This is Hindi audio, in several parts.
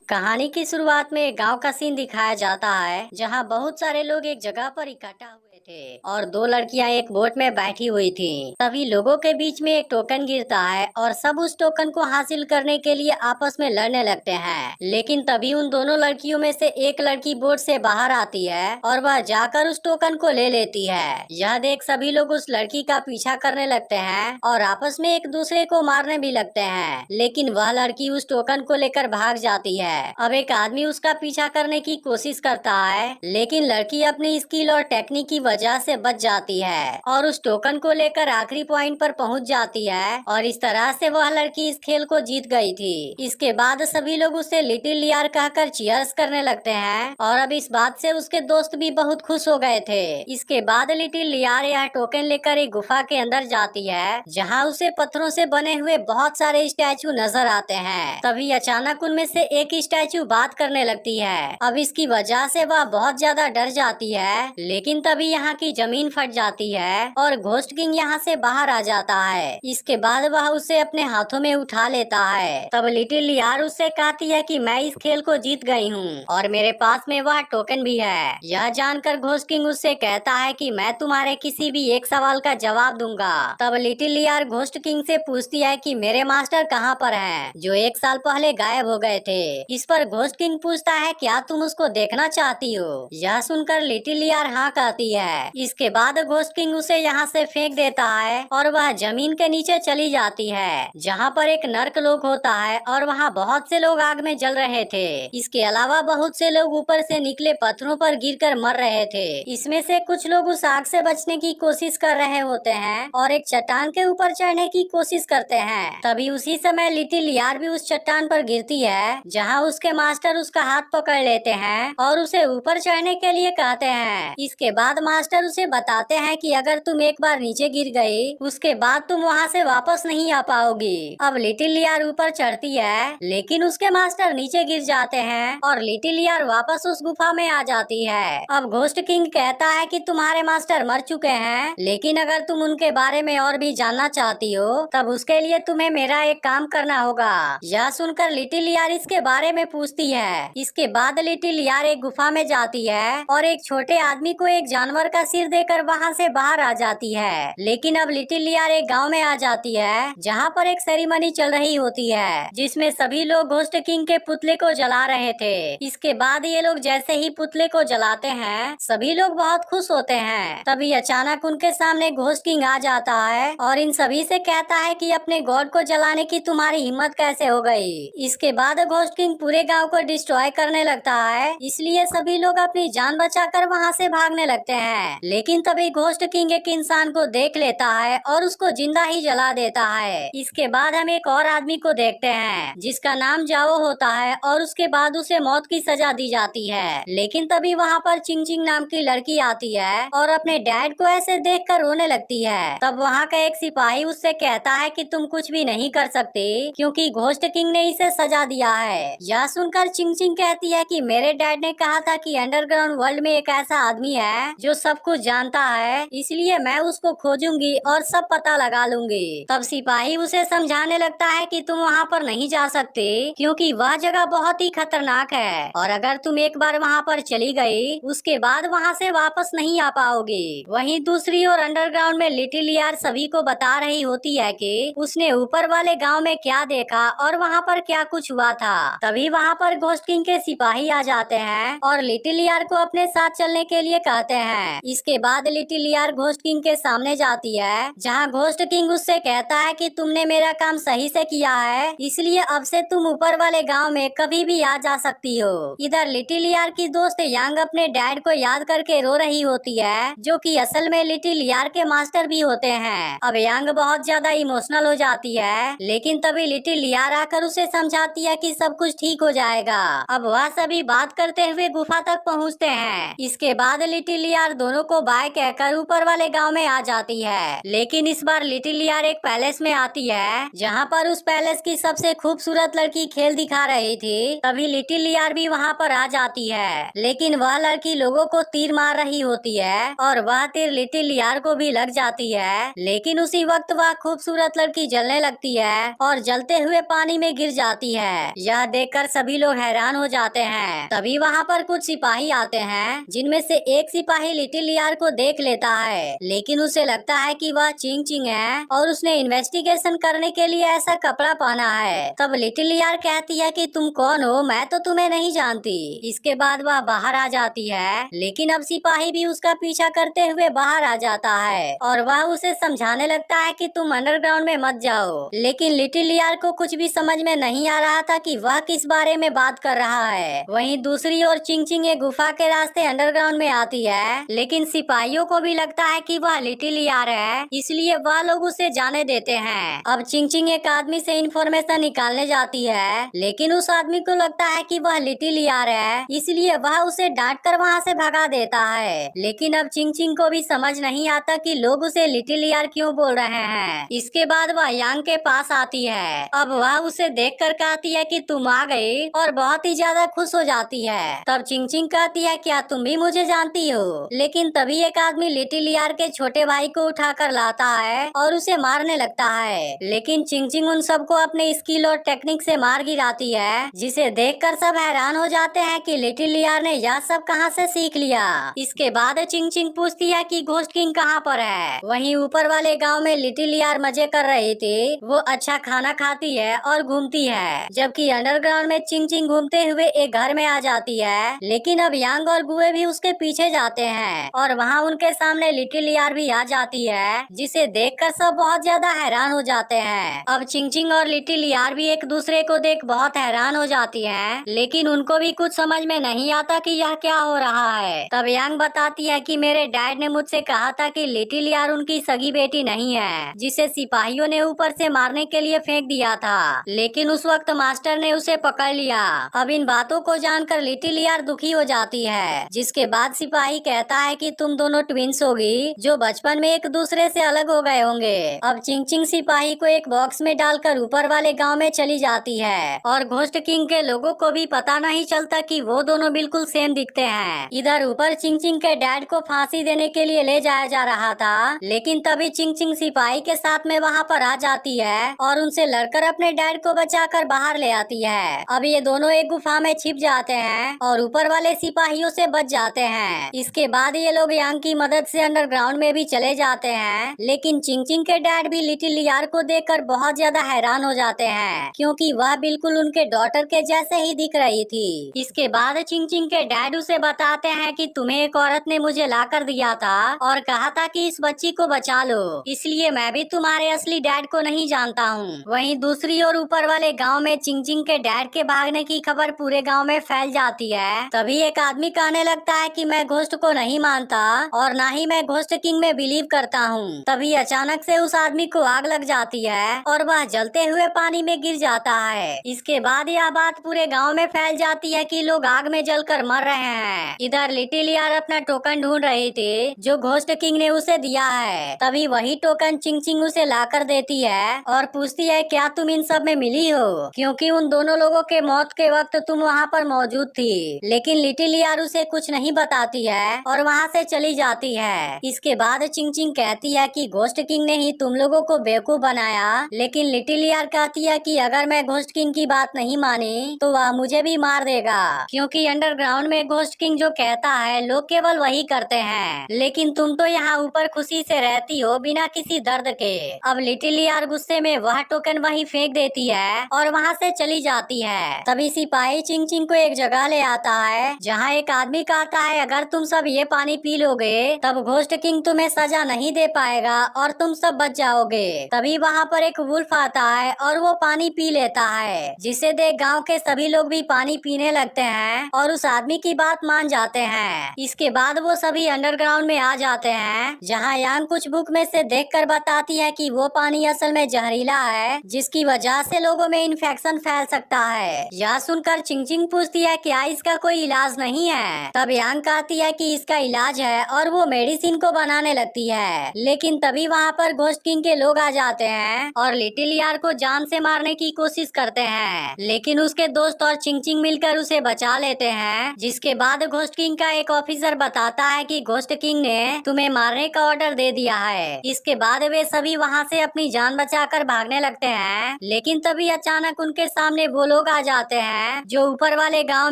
कहानी की शुरुआत में एक गांव का सीन दिखाया जाता है जहां बहुत सारे लोग एक जगह पर इकट्ठा हुए थे और दो लड़कियां एक बोट में बैठी हुई थी। तभी लोगों के बीच में एक टोकन गिरता है और सब उस टोकन को हासिल करने के लिए आपस में लड़ने लगते हैं। लेकिन तभी उन दोनों लड़कियों में से एक लड़की बोट से बाहर आती है और वह जाकर उस टोकन को ले लेती है। यह देख सभी लोग उस लड़की का पीछा करने लगते हैं और आपस में एक दूसरे को मारने भी लगते हैं। लेकिन वह लड़की उस टोकन को लेकर भाग जाती है। अब एक आदमी उसका पीछा करने की कोशिश करता है, लेकिन लड़की अपनी स्किल और टेक्निक की वजह से बच जाती है और उस टोकन को लेकर आखिरी पॉइंट पर पहुंच जाती है और इस तरह से वह लड़की इस खेल को जीत गई थी। इसके बाद सभी लोग उसे लिटिल लियार कहकर चीयर्स करने लगते हैं और अब इस बात से उसके दोस्त भी बहुत खुश हो गए थे। इसके बाद लिटिल लियार यह टोकन लेकर एक गुफा के अंदर जाती है जहाँ उसे पत्थरों से बने हुए बहुत सारे स्टैचू नजर आते हैं। तभी अचानक उनमें से एक स्टैचू बात करने लगती है। अब इसकी वजह से वह बहुत ज्यादा डर जाती है, लेकिन तभी यहाँ की जमीन फट जाती है और घोस्ट किंग यहाँ से बाहर आ जाता है। इसके बाद वह उसे अपने हाथों में उठा लेता है। तब लिटिल लियार उससे कहती है कि मैं इस खेल को जीत गई हूँ और मेरे पास में वह टोकन भी है। यह जानकर घोस्ट किंग उससे कहता है कि मैं तुम्हारे किसी भी एक सवाल का जवाब दूंगा। तब लिटिल लियार घोस्ट किंग से पूछती है कि मेरे मास्टर कहाँ पर हैं, जो एक साल पहले गायब हो गए थे। इस पर घोस्ट किंग पूछता है क्या तुम उसको देखना चाहती हो। यह सुनकर लिटिल लियार हाँ कहती है। इसके बाद घोस्ट किंग उसे यहाँ से फेंक देता है और वह जमीन के नीचे चली जाती है, जहाँ पर एक नर्क लोक होता है और वहाँ बहुत से लोग आग में जल रहे थे। इसके अलावा बहुत से लोग ऊपर से निकले पत्थरों पर गिरकर मर रहे थे। इसमें से कुछ लोग उस आग से बचने की कोशिश कर रहे होते हैं और एक चट्टान के ऊपर चढ़ने की कोशिश करते हैं। तभी उसी समय लिटिल लियार भी उस चट्टान पर गिरती है, जहाँ उसके मास्टर उसका हाथ पकड़ लेते हैं और उसे ऊपर चढ़ने के लिए कहते हैं। इसके बाद मास्टर उसे बताते हैं कि अगर तुम एक बार नीचे गिर गई, उसके बाद तुम वहाँ से वापस नहीं आ पाओगी। अब लिटिल लियार ऊपर चढ़ती है, लेकिन उसके मास्टर नीचे गिर जाते हैं और लिटिल लियार वापस उस गुफा में आ जाती है। अब घोस्ट किंग कहता है कि तुम्हारे मास्टर मर चुके हैं, लेकिन अगर तुम उनके बारे में और भी जानना चाहती हो तब उसके लिए तुम्हें मेरा एक काम करना होगा। यह सुनकर लिटिल लियार इसके बारे में पूछती है। इसके बाद लिटिल लियार एक गुफा में जाती है और एक छोटे आदमी को एक जानवर का सिर देकर वहाँ से बाहर आ जाती है। लेकिन अब लिटिल लियार एक गांव में आ जाती है, जहाँ पर एक सेरेमनी चल रही होती है, जिसमें सभी लोग घोस्ट किंग के पुतले को जला रहे थे। इसके बाद ये लोग जैसे ही पुतले को जलाते हैं, सभी लोग बहुत खुश होते हैं। तभी अचानक उनके सामने घोस्ट किंग आ जाता है और इन सभी से कहता है कि अपने गॉड को जलाने की तुम्हारी हिम्मत कैसे हो गई। इसके बाद घोस्ट किंग पूरे गांव को डिस्ट्रॉय करने लगता है, इसलिए सभी लोग अपनी जान बचाकर वहां से भागने लगते हैं। लेकिन तभी घोस्ट किंग एक इंसान को देख लेता है और उसको जिंदा ही जला देता है। इसके बाद हम एक और आदमी को देखते हैं जिसका नाम जाओ होता है और उसके बाद उसे मौत की सजा दी जाती है। लेकिन तभी वहाँ पर चिंग चिंग नाम की लड़की आती है और अपने डैड को ऐसे देखकर रोने लगती है। तब वहाँ का एक सिपाही उससे कहता है कि तुम कुछ भी नहीं कर सकते क्योंकि घोस्ट किंग ने इसे सजा दिया है। यह सुनकर चिंग चिंग कहती है कि मेरे डैड ने कहा था कि अंडरग्राउंड वर्ल्ड में एक ऐसा आदमी है जो सब कुछ जानता है, इसलिए मैं उसको खोजूंगी और सब पता लगा लूंगी। तब सिपाही उसे समझाने लगता है कि तुम वहाँ पर नहीं जा सकते क्योंकि वह जगह बहुत ही खतरनाक है और अगर तुम एक बार वहाँ पर चली गई उसके बाद वहाँ से वापस नहीं आ पाओगी। वहीं दूसरी ओर अंडरग्राउंड में लिटिल लियार सभी को बता रही होती है कि उसने ऊपर वाले गांव में क्या देखा और वहाँ पर क्या कुछ हुआ था। तभी वहाँ पर घोस्ट किंग के सिपाही आ जाते हैं और लिटिल लियार को अपने साथ चलने के लिए कहते हैं। इसके बाद लिटिल लियार घोस्ट किंग के सामने जाती है, जहाँ घोस्ट किंग उससे कहता है कि तुमने मेरा काम सही से किया है, इसलिए अब से तुम ऊपर वाले गांव में कभी भी आ जा सकती हो। इधर लिटिल लियार की दोस्त यांग अपने डैड को याद करके रो रही होती है, जो कि असल में लिटिल लियार के मास्टर भी होते हैं। अब यांग बहुत ज्यादा इमोशनल हो जाती है, लेकिन तभी लिटिल लियार आकर उसे समझाती है कि सब कुछ ठीक हो जाएगा। अब वह सभी बात करते हुए गुफा तक पहुँचते हैं। इसके बाद लिटिल लियार दोनों को बाय कहकर ऊपर वाले गाँव में आ जाती है, लेकिन इस बार लिटिल लियार एक पैलेस में आती है, जहाँ पर उस पैलेस की सबसे खूबसूरत लड़की खेल दिखा रही थी। तभी लिटिल लियार भी वहाँ पर आ जाती है, लेकिन वह लड़की लोगों को तीर मार रही होती है और वह तीर लिटिल लियार को भी लग जाती है। लेकिन उसी वक्त वह खूबसूरत लड़की जलने लगती है और जलते हुए पानी में गिर जाती है। यह देखकर देखकर सभी लोग हैरान हो जाते हैं। तभी वहाँ पर कुछ सिपाही आते हैं, जिनमें से एक सिपाही लिटिल लियार को देख लेता है, लेकिन उसे लगता है कि वह चिंग चिंग है और उसने इन्वेस्टिगेशन करने के लिए ऐसा कपड़ा पहना है। तब लिटिल लियार कहती है कि तुम कौन हो, मैं तो तुम्हें नहीं जानती। इसके बाद वह बाहर आ जाती है, लेकिन अब सिपाही भी उसका पीछा करते हुए बाहर आ जाता है और वह उसे समझाने लगता है कि तुम अंडरग्राउंड में मत जाओ। लेकिन लिटिल लियार को कुछ भी समझ में नहीं आ रहा था कि वह किस बारे में बात कर रहा है। वहीं दूसरी ओर चिंग चिंग एक गुफा के रास्ते अंडरग्राउंड में आती है, लेकिन सिपाहियों को भी लगता है कि वह लिटिल लियार है, इसलिए वह लोग उसे जाने देते हैं। अब चिंग चिंग एक आदमी से इंफॉर्मेशन निकालने जाती है, लेकिन उस आदमी को लगता है कि वह लिटिल लियार है, इसलिए वह उसे डांट कर वहाँ से भगा देता है। लेकिन अब चिंग चिंग को भी समझ नहीं आता कि लोग उसे लिटिल लियार क्यों बोल रहे हैं। इसके बाद वह यांग के पास आती है। अब वह उसे देखकर कहती है कि तुम आ गई और बहुत ही ज्यादा खुश हो जाती है। तब चिंग चिंग कहती है क्या तुम भी मुझे जानती हो। लेकिन तभी एक आदमी लिटिल लियार के छोटे भाई को उठाकर लाता है और उसे मारने लगता है, लेकिन चिंग चिंग उन सबको अपने स्किल और टेक्निक से मार गिराती है, जिसे देखकर सब हैरान हो जाते हैं कि लिटिल लियार ने यह सब कहां से सीख लिया। इसके बाद चिंग चिंग पूछती है कि घोस्ट किंग कहां पर है। वहीं ऊपर वाले गांव में लिटिल लियार मजे कर रही थी, वो अच्छा खाना खाती है और घूमती है, जबकि अंडरग्राउंड में चिंग चिंग घूमते हुए एक घर में आ जाती है। लेकिन अब यांग और गुए भी उसके पीछे जाते हैं और वहाँ उनके सामने लिटिल लियार भी आ जाती है, जिसे देखकर सब बहुत ज्यादा हैरान हो जाते हैं। अब चिंग चिंग और लिटिल लियार भी एक दूसरे को देख बहुत हैरान हो जाती हैं, लेकिन उनको भी कुछ समझ में नहीं आता कि यह क्या हो रहा है। तब यांग बताती है कि मेरे डैड ने मुझसे कहा था कि लिटिल लियार उनकी सगी बेटी नहीं है, जिसे सिपाहियों ने ऊपर से मारने के लिए फेंक दिया था, लेकिन उस वक्त मास्टर ने उसे पकड़ लिया। अब इन बातों को जानकर लिटिल लियार दुखी हो जाती है, जिसके बाद सिपाही कहता है कि तुम दोनों ट्विंस होगी जो बचपन में एक दूसरे से अलग हो गए होंगे। अब चिंग चिंग सिपाही को एक बॉक्स में डालकर ऊपर वाले गांव में चली जाती है और घोस्ट किंग के लोगों को भी पता नहीं चलता कि वो दोनों बिल्कुल सेम दिखते हैं। इधर ऊपर चिंग चिंग के डैड को फांसी देने के लिए ले जाया जा रहा था, लेकिन तभी चिंग चिंग सिपाही के साथ में वहाँ पर आ जाती है और उनसे लड़कर अपने डैड को बचाकर बाहर ले आती है। अब ये दोनों एक गुफा में छिप जाते हैं और ऊपर वाले सिपाहियों से बच जाते हैं। इसके बाद ये लोग यांग की मदद से अंडरग्राउंड में भी चले जाते हैं, लेकिन चिंग चिंग के डैड भी लिटिल लियार को देखकर बहुत ज्यादा हैरान हो जाते हैं, क्योंकि वह बिल्कुल उनके डॉटर के जैसे ही दिख रही थी। इसके बाद चिंग चिंग के डैड उसे बताते हैं कि तुम्हें एक औरत ने मुझे ला कर दिया था और कहा था कि इस बच्ची को बचा लो, इसलिए मैं भी तुम्हारे असली डैड को नहीं जानता हूँ। वहीं दूसरी ओर ऊपर वाले गांव में चिंग चिंग के डैड के भागने की खबर पूरे गांव में फैल जाती है। तभी एक आदमी कहने लगता है कि मैं घोस्ट को नहीं मानता और ना ही मैं घोस्ट किंग में बिलीव करता हूँ। तभी अचानक से उस आदमी को आग लग जाती है और वह जलते हुए पानी में गिर जाता है। इसके बाद यह बात पूरे गाँव में फैल जाती है कि लोग आग में जलकर मर रहे हैं। इधर लिटिल लियार अपना टोकन ढूंढ रही थी जो घोस्ट किंग ने उसे दिया है। तभी वही टोकन चिंग चिंग उसे ला कर देती है और पूछती है क्या तुम इन सब में मिली हो, क्योंकि उन दोनों लोगों के मौत के वक्त तुम वहाँ पर मौजूद थी। लेकिन लिटिल लियार उसे कुछ नहीं बताती है और वहाँ से चली जाती है। इसके बाद चिंग चिंग कहती है कि घोस्ट किंग ने ही तुम लोगों को बेवकूफ बनाया, लेकिन लिटिल लियार कहती है कि अगर मैं घोस्ट किंग की बात नहीं मानी तो वह मुझे भी मार देगा, क्योंकि अंडरग्राउंड में घोस्ट किंग जो कहता है लोग केवल वही करते हैं, लेकिन तुम तो यहाँ ऊपर खुशी से रहती हो बिना किसी दर्द के। अब लिटिल लियार गुस्से में वह टोकन वही फेंक देती है और वहाँ से चली जाती है। तभी सिपाही चिंग चिंग को एक जगह ले आता है जहाँ एक आदमी कहता है अगर तुम सब ये पानी पी लोगे तब घोस्ट किंग तुम्हें सजा नहीं दे पाएगा और तुम सब बच जाओगे। तभी वहाँ पर एक वुल्फ आता है और वो पानी पी लेता है, जिसे देख गाँव के सभी लोग भी पानी पीने लगते हैं और उस आदमी की बात मान जाते हैं। इसके बाद वो सभी अंडरग्राउंड में आ जाते हैं, जहाँ यांग कुछ बुक में से देखकर बताती है कि वो पानी असल में जहरीला है, जिसकी वजह से लोगों में इन्फेक्शन फैल सकता है। यह सुनकर चिंग चिंग पूछती है क्या इसका कोई इलाज नहीं है। तब यांग कहती है कि इसका इलाज है और वो मेडिसिन को बनाने लगती है। लेकिन तभी वहाँ पर घोस्ट किंग के लोग आ जाते हैं और लिटिल लियार को जान से मारने की कोशिश करते हैं, लेकिन उसके दोस्त और चिंग चिंग मिलकर उसे बचा लेते हैं। जिसके बाद घोस्ट किंग का एक ऑफिसर बताता है कि घोस्ट किंग ने तुम्हें मारने का ऑर्डर दे दिया है। इसके बाद वे सभी वहाँ से अपनी जान बचाकर भागने लगते हैं, लेकिन तभी अचानक उनके सामने वो लोग आ जाते हैं जो ऊपर वाले गांव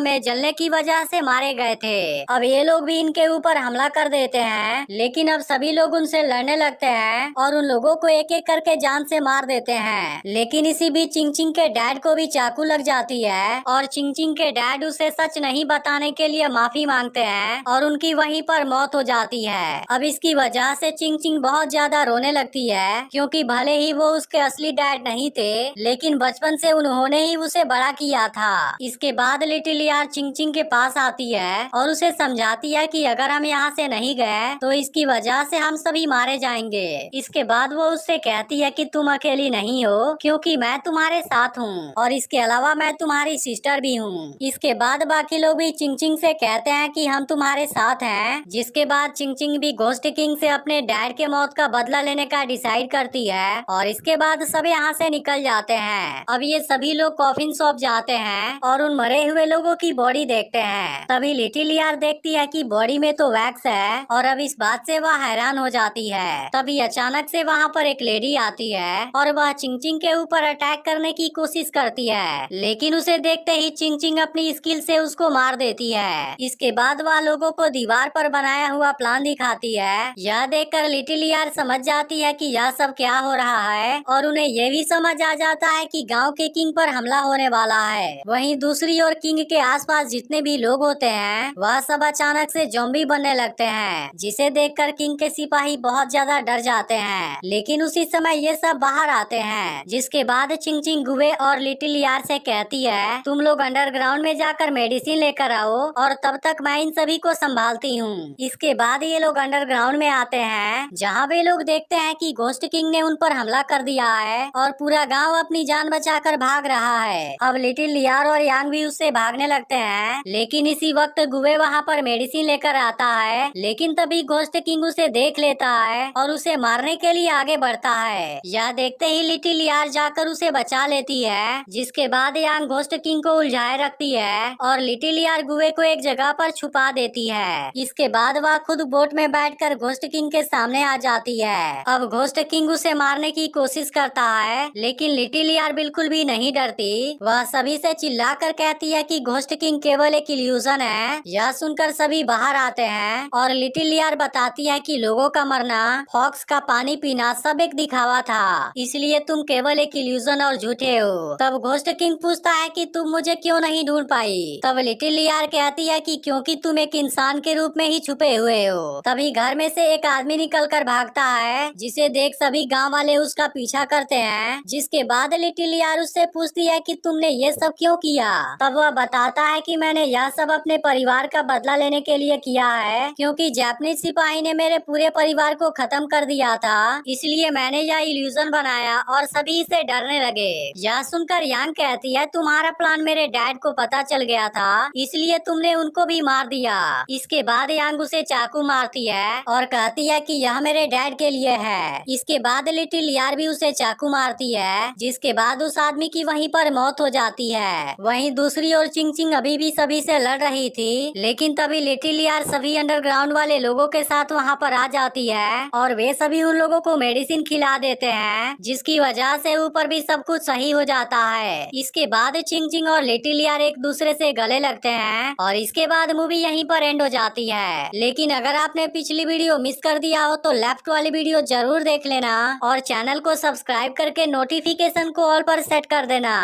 में जलने की वजह से मारे गए थे। अब ये लोग भी इनके ऊपर हमला कर देते हैं, लेकिन अब सभी लोग उनसे लड़ने लगते हैं और उन लोगों को एक एक करके जान से मार देते हैं। लेकिन इसी बीच चिंग चिंग के डैड को भी चाकू लग जाती है और चिंग चिंग के डैड उसे सच नहीं बताने के लिए माफी मांगते हैं और उनकी वहीं पर मौत हो जाती है। अब इसकी वजह से चिंग चिंग बहुत ज्यादा रोने लगती है, क्योंकि भले ही वो उसके असली डैड नहीं थे, लेकिन बचपन से उन्होंने ही उसे बड़ा किया था। इसके बाद लिटिल यार चिंग चिंग के पास आती है और उसे समझाती है कि अगर हम यहाँ से नहीं गए तो इसकी वजह से हम सभी मारे जाएंगे। इसके बाद वो उससे कहती है कि तुम अकेली नहीं हो, क्योंकि मैं तुम्हारे साथ हूँ और इसके अलावा मैं तुम्हारी सिस्टर भी हूँ। इसके बाद बाकी लोग भी चिंग चिंग से कहते हैं कि हम तुम्हारे साथ हैं। जिसके बाद चिंग चिंग भी घोस्ट किंग से अपने डैड के मौत का बदला लेने का डिसाइड करती है और इसके बाद सब यहाँ से निकल जाते हैं। अब ये सभी लोग कॉफिन शॉप जाते हैं और उन मरे हुए लोगों की बॉडी देखते हैं। तभी लिटिल यार देखती है कि बॉडी में तो वैक्स है और अब इस बात से वह हैरान हो जाती है। तभी अचानक से वहाँ पर एक लेडी आती है और वह चिंग चिंग के ऊपर अटैक करने की कोशिश करती है, लेकिन उसे देखते ही चिंग चिंग अपनी स्किल से उसको मार देती है। इसके बाद वह लोगों को दीवार पर बनाया हुआ प्लान दिखाती है। यह देखकर लिटिल यार समझ जाती है कि यह सब क्या हो रहा है और उन्हें यह भी समझ आ जाता है कि गांव के किंग पर हमला होने वाला है। वहीं दूसरी ओर किंग के आसपास जितने भी लोग होते हैं वह सब अचानक से ज़ॉम्बी बनने लगते हैं, जिसे देखकर किंग के सिपाही बहुत ज्यादा डर जाते हैं। लेकिन उसी समय ये सब बाहर आते हैं। जिसके बाद चिंग चिंग गुवे और लिटिल यार से कहती है तुम लोग अंडरग्राउंड में जाकर मेडिसिन लेकर आओ और तब तक मैं इन सभी को संभालती हूँ। इसके बाद ये लोग अंडरग्राउंड में आते हैं, जहाँ वे लोग देखते हैं कि घोस्ट किंग ने उन पर हमला कर दिया है और पूरा गांव अपनी जान बचाकर भाग रहा है। अब लिटिल यार और यांग भी उससे भागने लगते हैं, लेकिन इसी वक्त गुवे वहाँ पर मेडिसिन लेकर आता है। लेकिन तभी घोस्ट किंग उसे देख लेता है और उसे मारने के लिए आगे बढ़ता है। यह देखते ही लिटिल यार जाकर उसे बचा लेती है। जिसके बाद यांग घोस्ट किंग को उलझाए रखती है और लिटिल यार गुवे को एक जगह पर छुपा देती है। इसके बाद वह खुद बोट में बैठकर घोस्ट किंग के सामने आ जाती है। अब घोस्ट किंग उसे मारने की कोशिश करता है, लेकिन लिटिल यार बिल्कुल भी नहीं डरती। वह सभी से चिल्लाकर कहती है कि घोस्ट किंग केवल एक इल्यूजन है। यह सुनकर सभी बाहर आते हैं और लिटिल यार बताती है कि लोगों का मरना, फॉक्स का पानी पीना सब एक दिखावा था, इसलिए तुम केवल एक इल्यूजन और झूठे हो। तब घोस्ट किंग पूछता है कि तुम मुझे क्यों नहीं ढूंढ पाई। तब लिटिल यार कहती है कि क्योंकि तुम एक इंसान के रूप में ही छुपे हुए हो। तभी घर में से एक आदमी निकलकर भागता है, जिसे देख सभी गांव वाले उसका पीछा करते हैं। जिसके बाद लिटिल यार उससे पूछती है कि तुमने ये सब क्यों किया। तब वह बताता है कि मैंने यह सब अपने परिवार का बदला लेने के लिए किया है, क्योंकि जापानीज सिपाही ने मेरे पूरे परिवार को खत्म कर दिया था, इसलिए मैंने यह इल्यूजन बनाया और सभी इसे डरने लगे। यह सुनकर यांग कहती है तुम्हारा प्लान मेरे डैड को पता चल गया था, इसलिए तुमने उनको भी मार दिया। इसके बाद यांग उसे चाकू मारती है और कहती है कि यह मेरे डैड के लिए है। इसके बाद लिटिल यार भी उसे चाकू मारती है, जिसके बाद उस आदमी की वहीं पर मौत हो जाती है। वहीं दूसरी ओर चिंग चिंग अभी भी सभी से लड़ रही थी, लेकिन तभी लिटिल यार सभी अंडरग्राउंड वाले लोगों के साथ वहाँ पर आ जाती है और वे सभी उन लोगों को मेडिसिन खिला देते हैं, जिसकी वजह से ऊपर भी सब कुछ सही हो जाता है। इसके बाद चिंग चिंग और लिटिल यार एक दूसरे से गले लगते हैं और इसके बाद मूवी यहीं पर एंड हो जाती है। लेकिन अगर आपने पिछली वीडियो मिस कर दिया हो तो लेफ्ट वाली वीडियो जरूर देख लेना और चैनल को सब्सक्राइब करके नोटिफिकेशन को ऑल पर सेट कर देना।